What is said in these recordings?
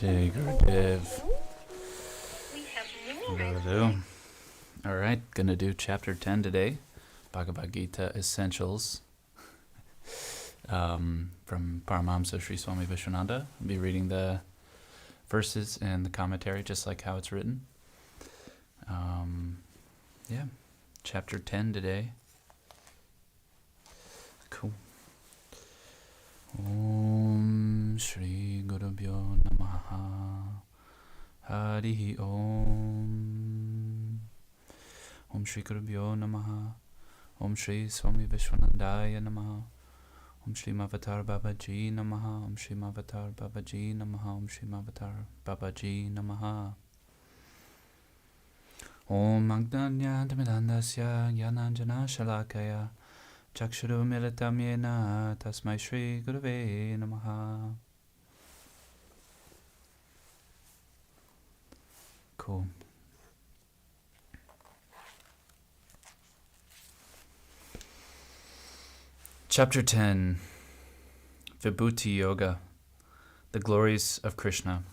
Namaste, Gurudev. Hello. All right, gonna do chapter 10 today, Bhagavad Gita Essentials, from Paramahamsa Sri Swami Vishwananda. I'll be reading the verses and the commentary just like how it's written. Chapter 10 today. Cool. Om Shri Gurubhyo Namaha Harihi Om. Om Shri Gurubhyo Namaha. Om Shri Swami Vishwanandaya Namaha. Om Shri Mavatar Babaji Namaha. Om Shri Mavatar Babaji Namaha. Om Shri Mavatar Babaji Namaha. Om Agdanya Dhamidandasya Yananjana Shalakaya Chakshuru Militam Yena Tasmai Shri Gurave Namaha. Cool. Chapter 10, Vibhuti Yoga, the glories of Krishna.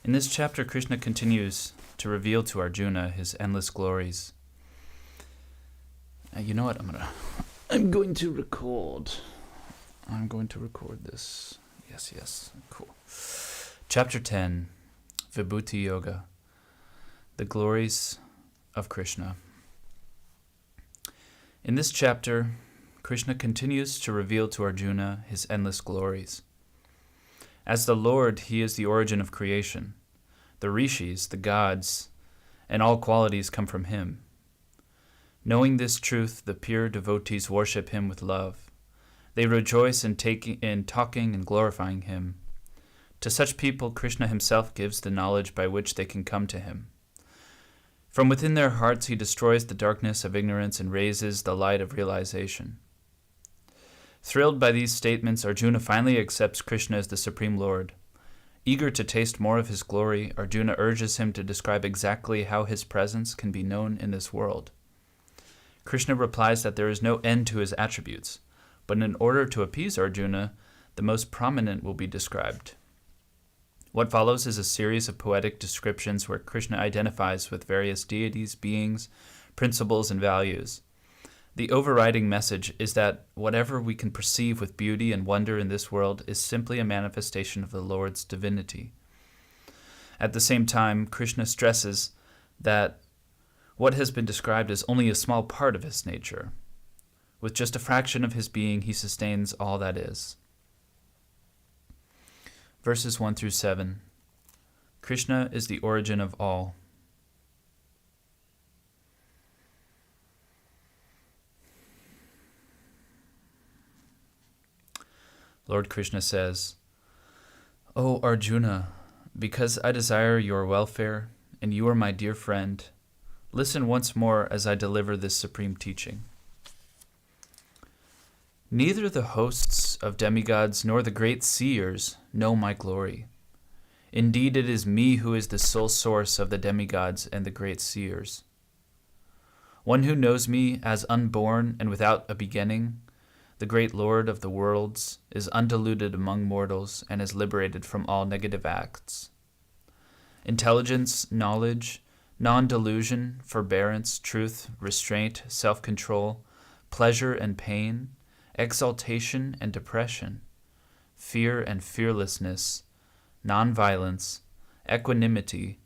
In this chapter, Krishna continues to reveal to Arjuna his endless glories. You know what? I'm going to record this. Yes. Cool. Chapter 10, Vibhuti Yoga, the glories of Krishna. In this chapter, Krishna continues to reveal to Arjuna his endless glories. As the Lord, he is the origin of creation. The rishis, the gods, and all qualities come from him. Knowing this truth, the pure devotees worship him with love. They rejoice in talking and glorifying him. To such people, Krishna himself gives the knowledge by which they can come to him. From within their hearts, he destroys the darkness of ignorance and raises the light of realization. Thrilled by these statements, Arjuna finally accepts Krishna as the Supreme Lord. Eager to taste more of his glory, Arjuna urges him to describe exactly how his presence can be known in this world. Krishna replies that there is no end to his attributes, but in order to appease Arjuna, the most prominent will be described. What follows is a series of poetic descriptions where Krishna identifies with various deities, beings, principles, and values. The overriding message is that whatever we can perceive with beauty and wonder in this world is simply a manifestation of the Lord's divinity. At the same time, Krishna stresses that what has been described is only a small part of his nature. With just a fraction of his being, he sustains all that is. Verses 1 through 7. Krishna is the origin of all. Lord Krishna says, O Arjuna, because I desire your welfare, and you are my dear friend, listen once more as I deliver this supreme teaching. Neither the hosts of demigods nor the great seers know my glory. Indeed, it is me who is the sole source of the demigods and the great seers. One who knows me as unborn and without a beginning, the great Lord of the worlds, is undiluted among mortals and is liberated from all negative acts. Intelligence, knowledge, non-delusion, forbearance, truth, restraint, self-control, pleasure and pain, exaltation and depression, fear and fearlessness, non-violence, equanimity,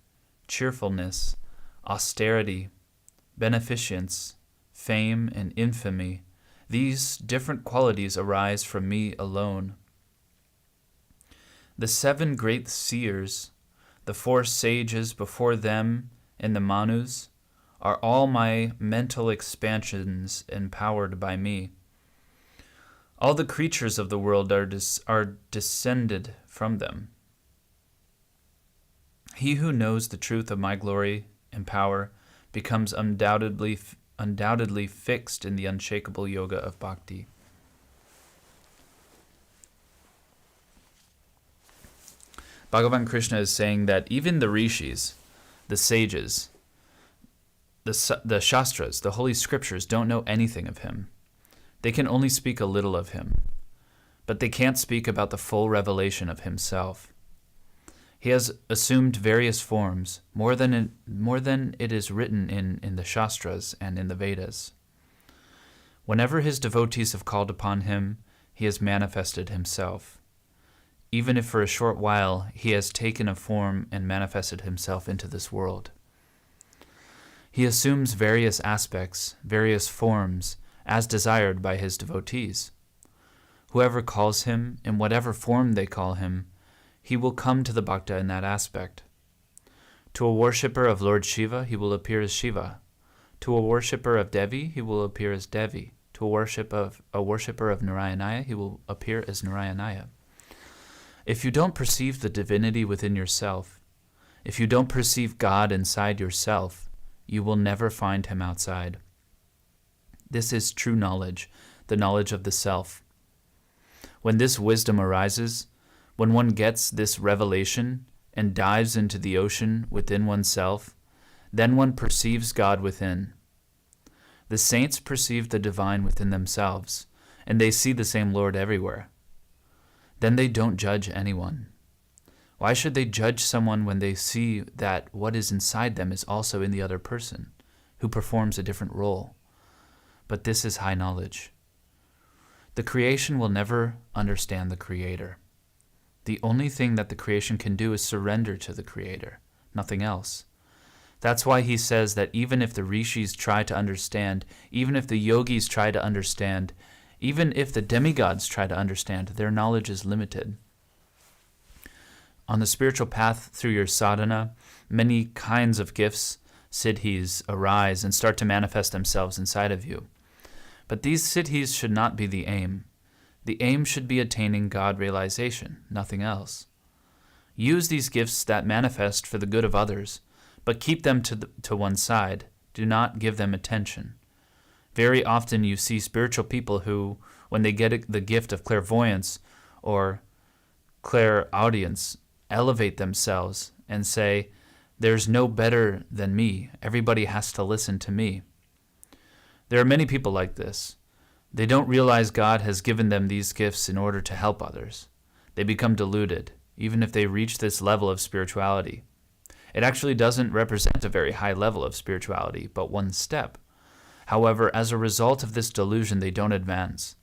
cheerfulness, austerity, beneficence, fame and infamy, these different qualities arise from me alone. The 7 great seers, the 4 sages before them, and the Manus, are all my mental expansions empowered by me. All the creatures of the world are descended from them. He who knows the truth of my glory and power becomes undoubtedly fixed in the unshakable yoga of bhakti. Bhagavan Krishna is saying that even the rishis, the sages, the shastras, the holy scriptures don't know anything of him. They can only speak a little of him, but they can't speak about the full revelation of himself. He has assumed various forms, more than it is written in the Shastras and in the Vedas. Whenever his devotees have called upon him, he has manifested himself. Even if for a short while he has taken a form and manifested himself into this world. He assumes various aspects, various forms, as desired by his devotees. Whoever calls him, in whatever form they call him, he will come to the bhakta in that aspect. To a worshipper of Lord Shiva, he will appear as Shiva. To a worshipper of Devi, he will appear as Devi. To a worshipper of Narayanaya, he will appear as Narayanaya. If you don't perceive the divinity within yourself, if you don't perceive God inside yourself, you will never find him outside. This is true knowledge, the knowledge of the self. When this wisdom arises, when one gets this revelation and dives into the ocean within oneself, then one perceives God within. The saints perceive the divine within themselves, and they see the same Lord everywhere. Then they don't judge anyone. Why should they judge someone when they see that what is inside them is also in the other person, who performs a different role? But this is high knowledge. The creation will never understand the Creator. The only thing that the creation can do is surrender to the Creator, nothing else. That's why he says that even if the rishis try to understand, even if the yogis try to understand, even if the demigods try to understand, their knowledge is limited. On the spiritual path through your sadhana, many kinds of gifts, siddhis, arise and start to manifest themselves inside of you. But these siddhis should not be the aim. The aim should be attaining God realization, nothing else. Use these gifts that manifest for the good of others, but keep them to one side. Do not give them attention. Very often you see spiritual people who, when they get the gift of clairvoyance or clairaudience, elevate themselves and say, "There's no better than me. Everybody has to listen to me." There are many people like this. They don't realize God has given them these gifts in order to help others. They become deluded, even if they reach this level of spirituality. It actually doesn't represent a very high level of spirituality, but one step. However, as a result of this delusion, they don't advance.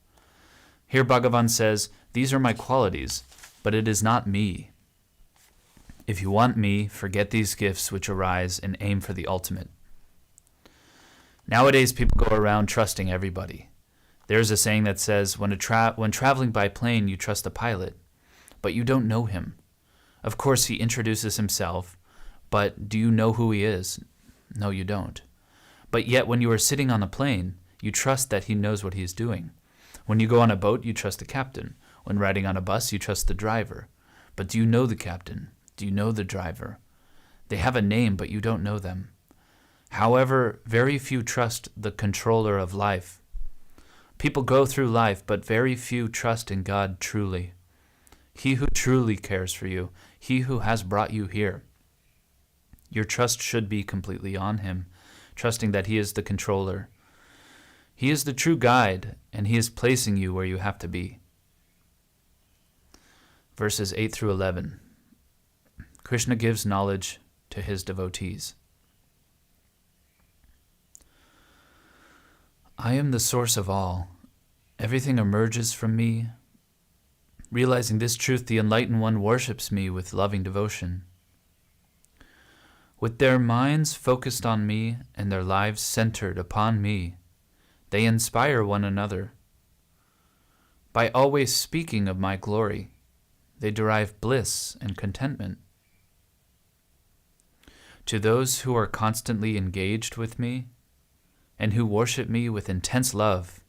Here Bhagavan says, "These are my qualities, but it is not me. If you want me, forget these gifts which arise and aim for the ultimate." Nowadays, people go around trusting everybody. There's a saying that says, when traveling by plane, you trust the pilot, but you don't know him. Of course, he introduces himself, but do you know who he is? No, you don't. But yet, when you are sitting on a plane, you trust that he knows what he is doing. When you go on a boat, you trust the captain. When riding on a bus, you trust the driver. But do you know the captain? Do you know the driver? They have a name, but you don't know them. However, very few trust the controller of life. People go through life, but very few trust in God truly. He who truly cares for you, he who has brought you here. Your trust should be completely on him, trusting that he is the controller. He is the true guide, and he is placing you where you have to be. Verses 8 through 11. Krishna gives knowledge to his devotees. I am the source of all. Everything emerges from me. Realizing this truth, the enlightened one worships me with loving devotion. With their minds focused on me and their lives centered upon me, they inspire one another. By always speaking of my glory, they derive bliss and contentment. To those who are constantly engaged with me and who worship me with intense love,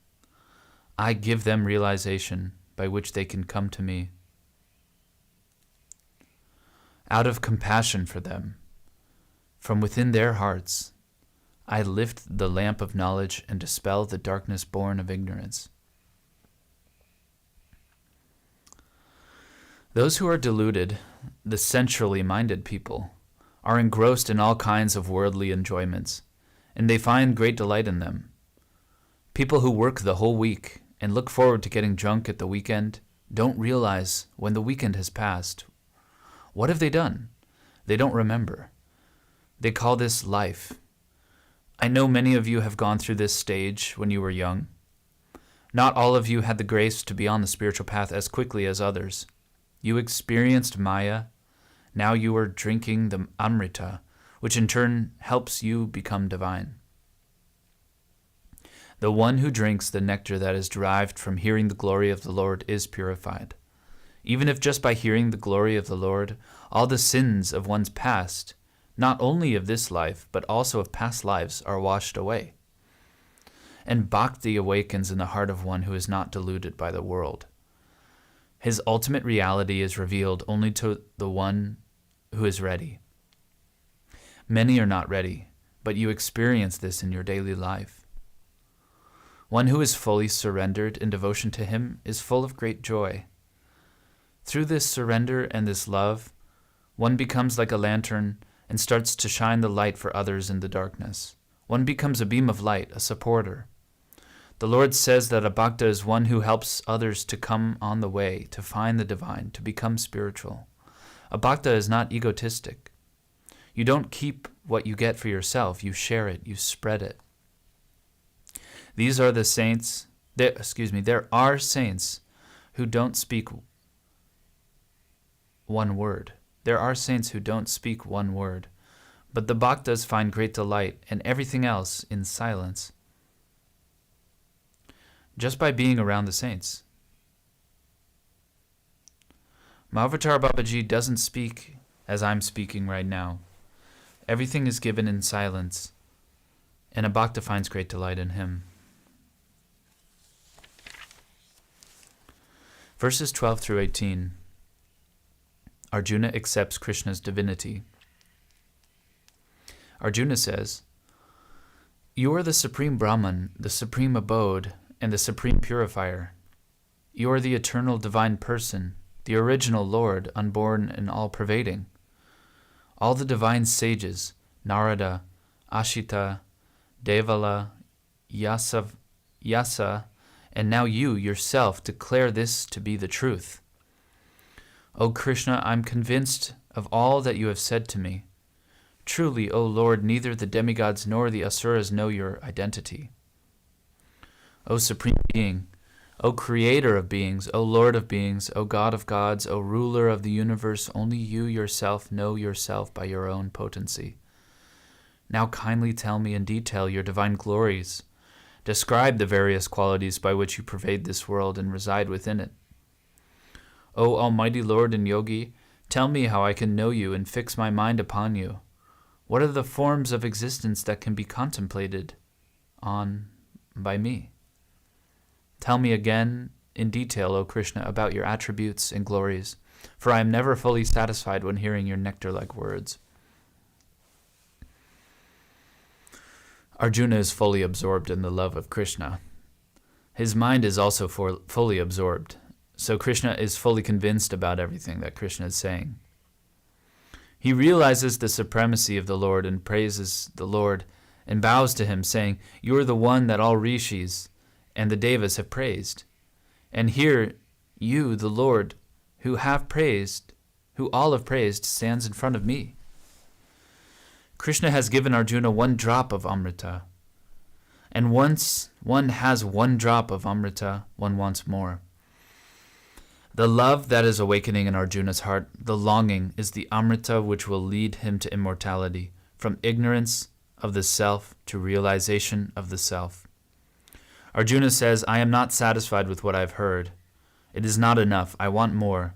I give them realization by which they can come to me. Out of compassion for them, from within their hearts, I lift the lamp of knowledge and dispel the darkness born of ignorance. Those who are deluded, the sensually minded people, are engrossed in all kinds of worldly enjoyments, and they find great delight in them. People who work the whole week and look forward to getting drunk at the weekend don't realize when the weekend has passed. What have they done? They don't remember. They call this life. I know many of you have gone through this stage when you were young. Not all of you had the grace to be on the spiritual path as quickly as others. You experienced Maya. Now you are drinking the Amrita, which in turn helps you become divine. The one who drinks the nectar that is derived from hearing the glory of the Lord is purified. Even if just by hearing the glory of the Lord, all the sins of one's past, not only of this life, but also of past lives, are washed away. And bhakti awakens in the heart of one who is not deluded by the world. His ultimate reality is revealed only to the one who is ready. Many are not ready, but you experience this in your daily life. One who is fully surrendered in devotion to him is full of great joy. Through this surrender and this love, one becomes like a lantern and starts to shine the light for others in the darkness. One becomes a beam of light, a supporter. The Lord says that a bhakta is one who helps others to come on the way, to find the divine, to become spiritual. A bhakta is not egotistic. You don't keep what you get for yourself. You share it. You spread it. These are the saints. There are saints who don't speak one word. There are saints who don't speak one word. But the bhaktas find great delight in everything else in silence, just by being around the saints. Mahavatar Babaji doesn't speak as I'm speaking right now. Everything is given in silence, and a bhakta finds great delight in him. Verses 12 through 18. Arjuna accepts Krishna's divinity. Arjuna says, "You are the supreme Brahman, the supreme abode, and the supreme purifier. You are the eternal divine person, the original Lord, unborn and all-pervading. All the divine sages, Narada, Ashita, Devala, Yasa, and now you yourself declare this to be the truth. O Krishna, I'm convinced of all that you have said to me. Truly, O Lord, neither the demigods nor the asuras know your identity. O Supreme Being, O Creator of beings, O Lord of beings, O God of gods, O Ruler of the universe, only you yourself know yourself by your own potency. Now kindly tell me in detail your divine glories. Describe the various qualities by which you pervade this world and reside within it. O Almighty Lord and Yogi, tell me how I can know you and fix my mind upon you. What are the forms of existence that can be contemplated on by me? Tell me again in detail, O Krishna, about your attributes and glories, for I am never fully satisfied when hearing your nectar-like words." Arjuna is fully absorbed in the love of Krishna. His mind is also fully absorbed, so Krishna is fully convinced about everything that Krishna is saying. He realizes the supremacy of the Lord and praises the Lord and bows to him, saying, "You are the one that all rishis and the devas have praised. And here you, the Lord, who all have praised, stands in front of me." Krishna has given Arjuna 1 drop of Amrita. And once one has 1 drop of Amrita, one wants more. The love that is awakening in Arjuna's heart, the longing, is the Amrita which will lead him to immortality, from ignorance of the self to realization of the self. Arjuna says, "I am not satisfied with what I've heard. It is not enough. I want more.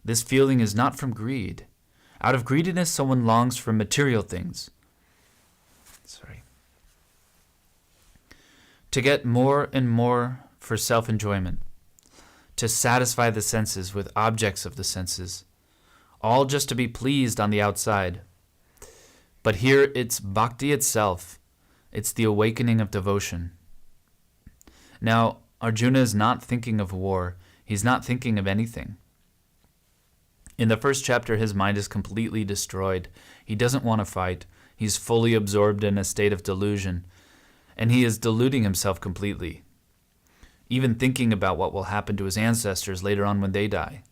This feeling is not from greed. Out of greediness, someone longs for material things. To get more and more for self-enjoyment. To satisfy the senses with objects of the senses. All just to be pleased on the outside. But here it's bhakti itself. It's the awakening of devotion." Now, Arjuna is not thinking of war. He's not thinking of anything. In the first chapter, his mind is completely destroyed. He doesn't want to fight. He's fully absorbed in a state of delusion, and he is deluding himself completely, even thinking about what will happen to his ancestors later on when they die.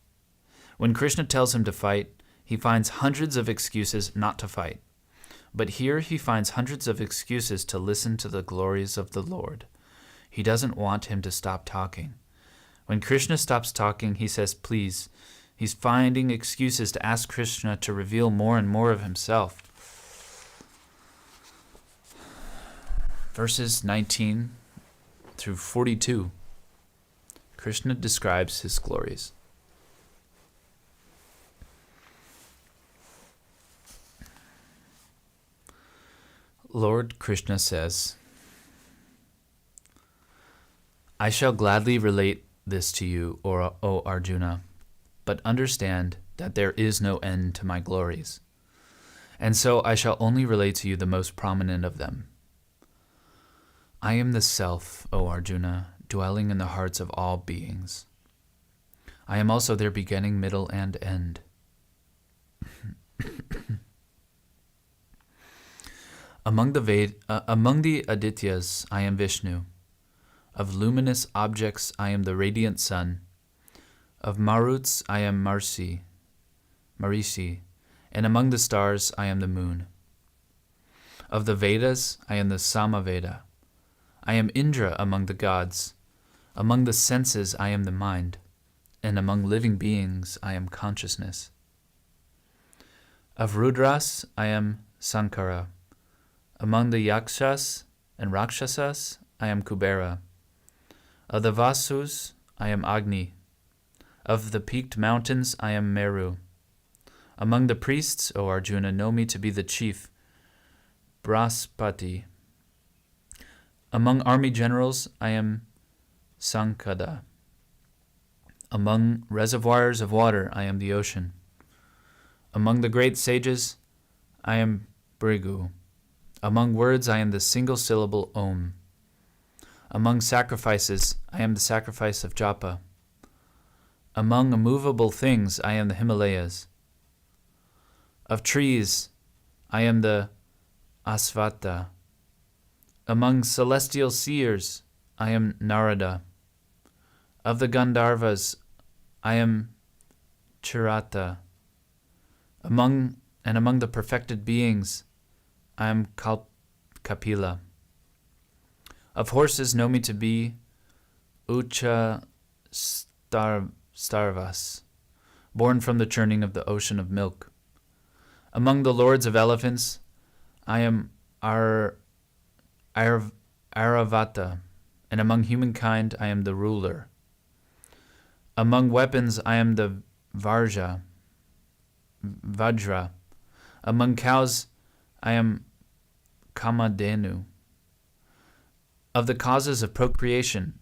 When Krishna tells him to fight, he finds hundreds of excuses not to fight. But here he finds hundreds of excuses to listen to the glories of the Lord. He doesn't want him to stop talking. When Krishna stops talking, he says, please. He's finding excuses to ask Krishna to reveal more and more of himself. Verses 19 through 42, Krishna describes his glories. Lord Krishna says, I shall gladly relate this to you, O Arjuna, but understand that there is no end to my glories, and so I shall only relate to you the most prominent of them. I am the Self, O Arjuna, dwelling in the hearts of all beings. I am also their beginning, middle, and end. Among the Adityas, I am Vishnu. Of luminous objects, I am the radiant sun. Of Maruts, I am Marishi, and among the stars, I am the moon. Of the Vedas, I am the Samaveda. I am Indra among the gods. Among the senses, I am the mind, and among living beings, I am consciousness. Of Rudras, I am Sankara. Among the Yakshas and Rakshasas, I am Kubera. Of the Vasus, I am Agni. Of the peaked mountains, I am Meru. Among the priests, O Arjuna, know me to be the chief, Brahaspati. Among army generals, I am Sankada. Among reservoirs of water, I am the ocean. Among the great sages, I am Brigu. Among words, I am the single syllable Om. Among sacrifices, I am the sacrifice of Japa. Among immovable things, I am the Himalayas. Of trees, I am the Asvata. Among celestial seers, I am Narada. Of the Gandharvas, I am Chirata. Among the perfected beings, I am Kapila. Of horses, know me to be Ucha Starvas, born from the churning of the ocean of milk. Among the lords of elephants, I am Airavata, and among humankind I am the ruler. Among weapons I am the Vajra. Among cows I am Kamadhenu. Of the causes of procreation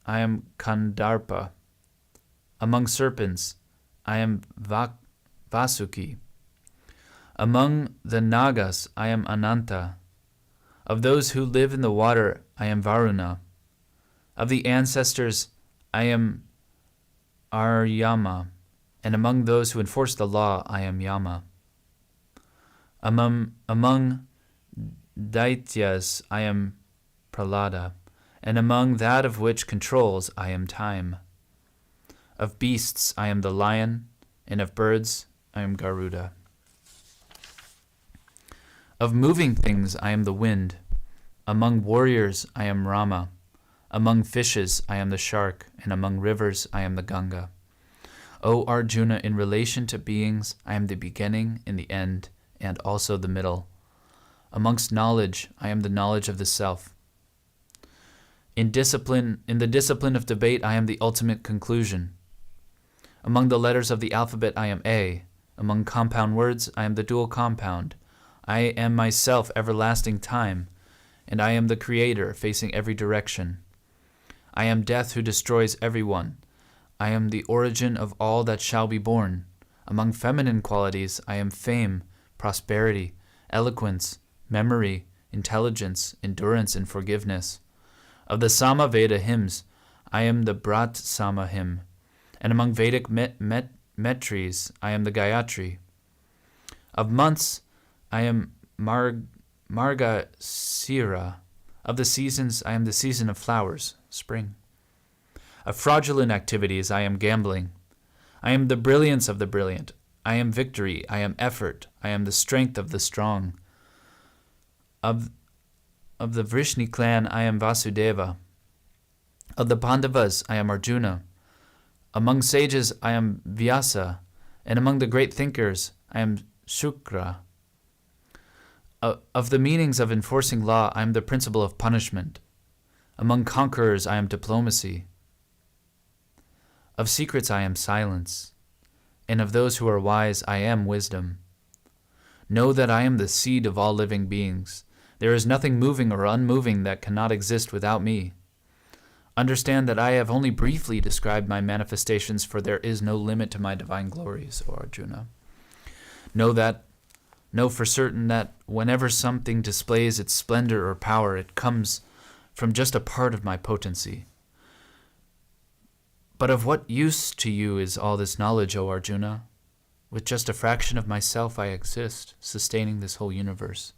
I am Kandarpa. Among serpents I am Vasuki. Among the Nagas I am Ananta. Of those who live in the water, I am Varuna. Of the ancestors, I am Aryama. And among those who enforce the law, I am Yama. Among Deities, I am Prahlada. And among that of which controls, I am Time. Of beasts, I am the lion. And of birds, I am Garuda. Of moving things, I am the wind. Among warriors, I am Rama. Among fishes, I am the shark. And among rivers, I am the Ganga. O Arjuna, in relation to beings, I am the beginning and the end, and also the middle. Amongst knowledge, I am the knowledge of the self. In the discipline of debate, I am the ultimate conclusion. Among the letters of the alphabet, I am A. Among compound words, I am the dual compound. I am myself everlasting time, and I am the creator facing every direction. I am death who destroys everyone. I am the origin of all that shall be born. Among feminine qualities, I am fame, prosperity, eloquence, memory, intelligence, endurance, and forgiveness. Of the Samaveda hymns, I am the Brat Sama hymn, and among Vedic metries, I am the Gayatri. Of months, I am Margasira. Of the seasons, I am the season of flowers, spring. Of fraudulent activities, I am gambling. I am the brilliance of the brilliant. I am victory, I am effort, I am the strength of the strong. Of the Vrishni clan, I am Vasudeva. Of the Pandavas, I am Arjuna. Among sages, I am Vyasa, and among the great thinkers, I am Shukra. Of the meanings of enforcing law, I am the principle of punishment. Among conquerors, I am diplomacy. Of secrets, I am silence. And of those who are wise, I am wisdom. Know that I am the seed of all living beings. There is nothing moving or unmoving that cannot exist without me. Understand that I have only briefly described my manifestations, for there is no limit to my divine glories, O Arjuna. Know for certain that whenever something displays its splendor or power, it comes from just a part of my potency. But of what use to you is all this knowledge, O Arjuna? With just a fraction of myself I exist, sustaining this whole universe.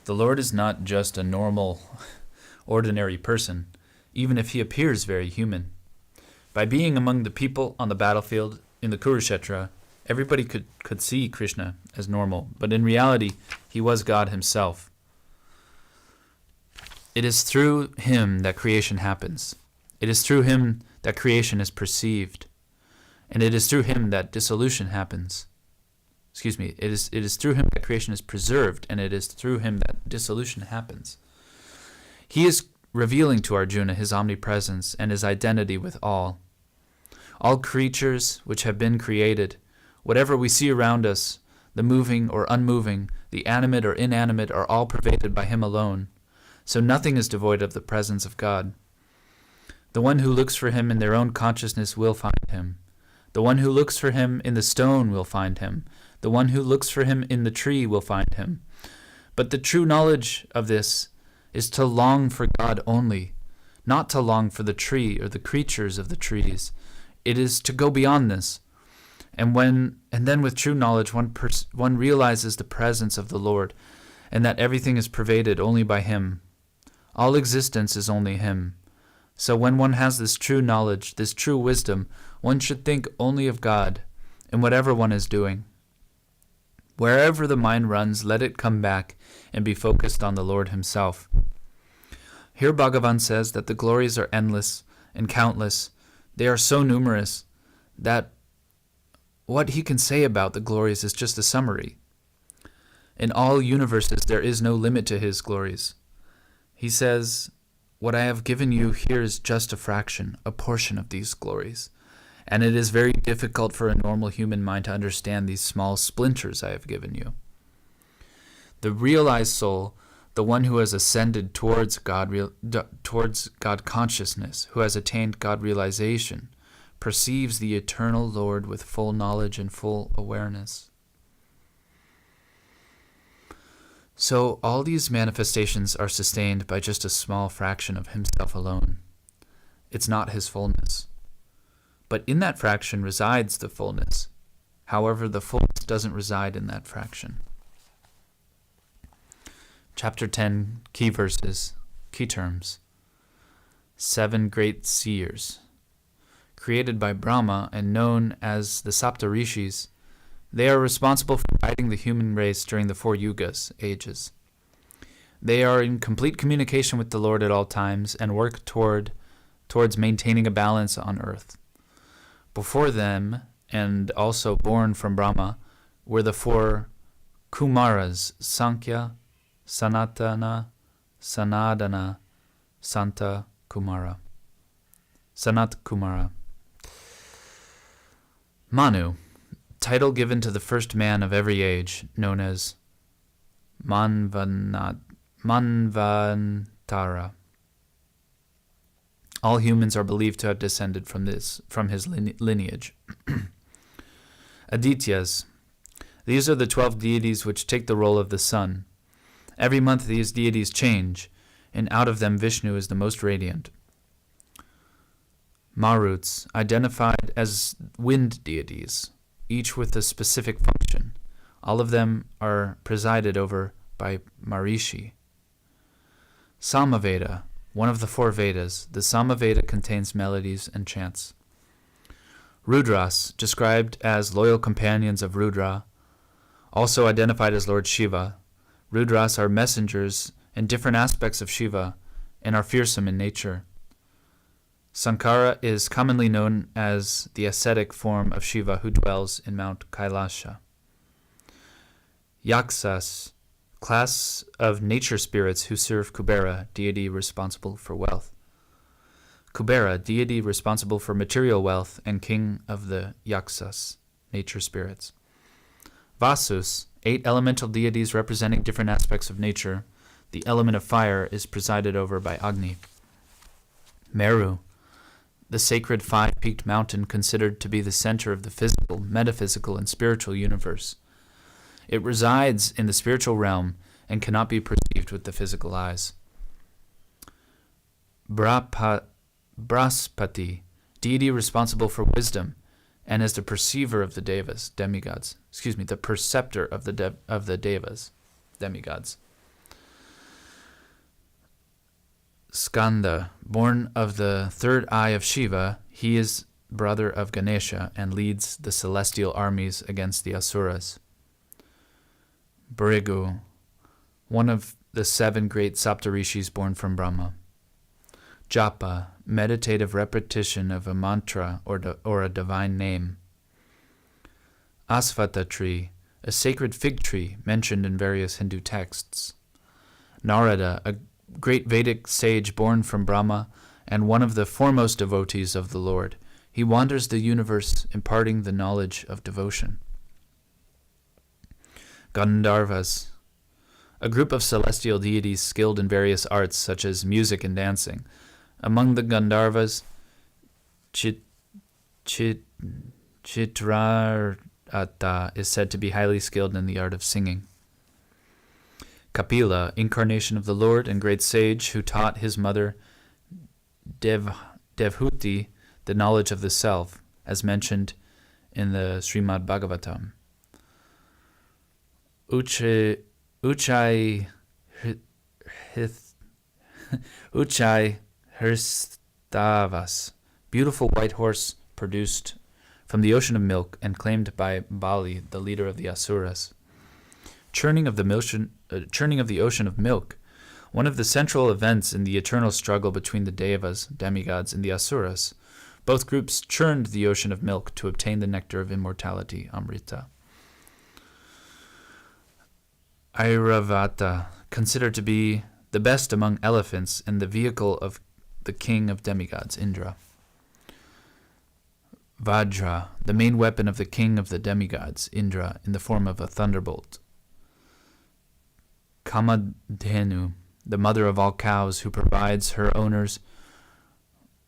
The Lord is not just a normal, ordinary person, even if he appears very human. By being among the people on the battlefield in the Kurukshetra, everybody could see Krishna as normal, but in reality, he was God himself. It is through him that creation happens. It is through him that creation is perceived. And it is through him that dissolution happens. It is through him that creation is preserved, and it is through him that dissolution happens. He is revealing to Arjuna his omnipresence and his identity with all. All creatures which have been created, whatever we see around us, the moving or unmoving, the animate or inanimate, are all pervaded by him alone. So nothing is devoid of the presence of God. The one who looks for him in their own consciousness will find him. The one who looks for him in the stone will find him. The one who looks for him in the tree will find him. But the true knowledge of this is to long for God only, not to long for the tree or the creatures of the trees. It is to go beyond this. And then with true knowledge, one realizes the presence of the Lord, and that everything is pervaded only by him. All existence is only him. So when one has this true knowledge, this true wisdom, one should think only of God in whatever one is doing. Wherever the mind runs, let it come back and be focused on the Lord himself. Here Bhagavan says that the glories are endless and countless. They are so numerous that what he can say about the glories is just a summary. In all universes, there is no limit to his glories. He says, what I have given you here is just a fraction, a portion of these glories. And it is very difficult for a normal human mind to understand these small splinters I have given you. The realized soul, the one who has ascended towards God consciousness, who has attained God realization, perceives the eternal Lord with full knowledge and full awareness. So all these manifestations are sustained by just a small fraction of himself alone. It's not his fullness. But in that fraction resides the fullness. However, the fullness doesn't reside in that fraction. Chapter 10, key verses, key terms. 7 great seers. Created by Brahma and known as the Saptarishis, they are responsible for guiding the human race during the 4 yugas, ages. They are in complete communication with the Lord at all times and work towards maintaining a balance on earth. Before them, and also born from Brahma, were the 4 Kumaras, Sankhya, Sanatana, Sanadana, Santa Kumara. Sanat Kumara. Manu, title given to the first man of every age, known as Manvantara. All humans are believed to have descended from his lineage. Adityas. These are the 12 deities which take the role of the sun. Every month these deities change, and out of them Vishnu is the most radiant. Maruts, identified as wind deities, each with a specific function. All of them are presided over by Marishi. Samaveda, one of the 4 Vedas. The Samaveda contains melodies and chants. Rudras, described as loyal companions of Rudra, also identified as Lord Shiva. Rudras are messengers in different aspects of Shiva and are fearsome in nature. Sankara is commonly known as the ascetic form of Shiva who dwells in Mount Kailasha. Yaksas, class of nature spirits who serve Kubera, deity responsible for wealth. Kubera, deity responsible for material wealth and king of the Yaksas, nature spirits. Vasus, 8 elemental deities representing different aspects of nature. The element of fire is presided over by Agni. Meru, the sacred 5-peaked mountain considered to be the center of the physical, metaphysical, and spiritual universe. It resides in the spiritual realm and cannot be perceived with the physical eyes. Braspati, deity responsible for wisdom and is the perceiver of the devas, demigods. The perceptor of the devas, demigods. Skanda, born of the 3rd eye of Shiva, he is brother of Ganesha and leads the celestial armies against the Asuras. Brigu, one of the 7 great Saptarishis born from Brahma. Japa, meditative repetition of a mantra or a divine name. Asvata tree, a sacred fig tree mentioned in various Hindu texts. Narada, a great Vedic sage born from Brahma and one of the foremost devotees of the Lord. He wanders the universe imparting the knowledge of devotion. Gandharvas, a group of celestial deities skilled in various arts such as music and dancing. Among the Gandharvas, Chitrarata is said to be highly skilled in the art of singing. Kapila, incarnation of the Lord and great sage who taught his mother Devhuti the knowledge of the self, as mentioned in the Srimad Bhagavatam. Uchai Hirstavas, beautiful white horse produced from the ocean of milk and claimed by Bali, the leader of the Asuras. Churning of the ocean of milk, one of the central events in the eternal struggle between the Devas, demigods, and the Asuras. Both groups churned the ocean of milk to obtain the nectar of immortality, Amrita. Airavata, considered to be the best among elephants and the vehicle of the king of demigods, Indra. Vajra, the main weapon of the king of the demigods, Indra, in the form of a thunderbolt. Kamadhenu, the mother of all cows who provides her owners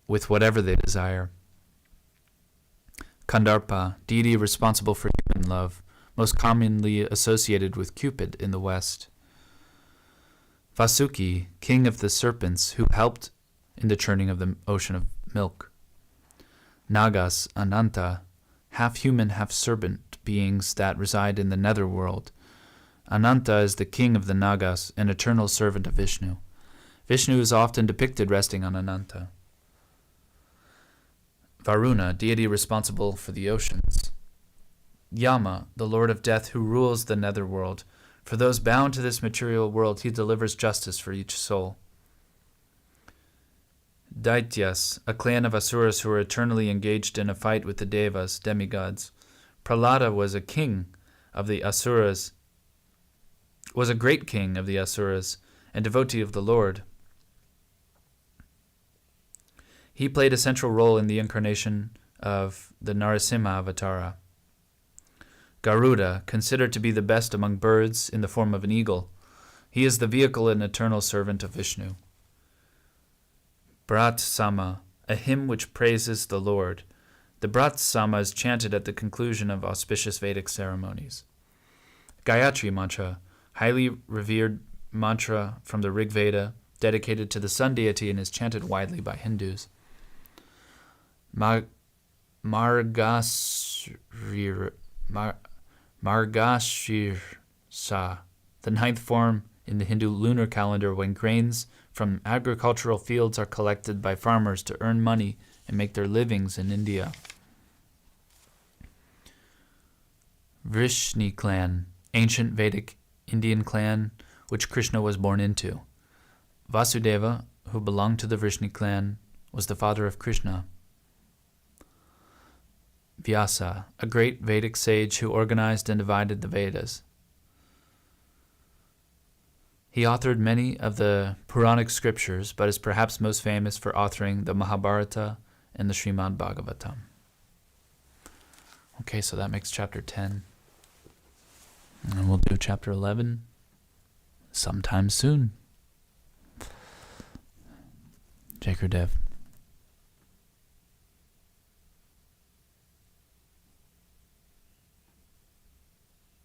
with whatever they desire. Kandarpa, deity responsible for human love, most commonly associated with Cupid in the West. Vasuki, king of the serpents who helped in the churning of the ocean of milk. Nagas, Ananta, half-human, half-serpent beings that reside in the netherworld. Ananta is the king of the Nagas, an eternal servant of Vishnu. Vishnu is often depicted resting on Ananta. Varuna, deity responsible for the oceans. Yama, the lord of death who rules the netherworld. For those bound to this material world, he delivers justice for each soul. Daityas, a clan of Asuras who are eternally engaged in a fight with the Devas, demigods. Prahlada was a great king of the Asuras, and devotee of the Lord. He played a central role in the incarnation of the Narasimha Avatara. Garuda, considered to be the best among birds in the form of an eagle. He is the vehicle and eternal servant of Vishnu. Brat Sama, a hymn which praises the Lord. The Brat Sama is chanted at the conclusion of auspicious Vedic ceremonies. Gayatri Mantra, highly revered mantra from the Rig Veda, dedicated to the sun deity and is chanted widely by Hindus. Margashirsa, the 9th form in the Hindu lunar calendar when grains from agricultural fields are collected by farmers to earn money and make their livings in India. Vrishni clan, ancient Vedic Indian clan which Krishna was born into. Vasudeva, who belonged to the Vrishni clan, was the father of Krishna. Vyasa, a great Vedic sage who organized and divided the Vedas. He authored many of the Puranic scriptures, but is perhaps most famous for authoring the Mahabharata and the Srimad Bhagavatam. Okay, so that makes chapter 10. And we'll do chapter 11 sometime soon. Jai Gurudev.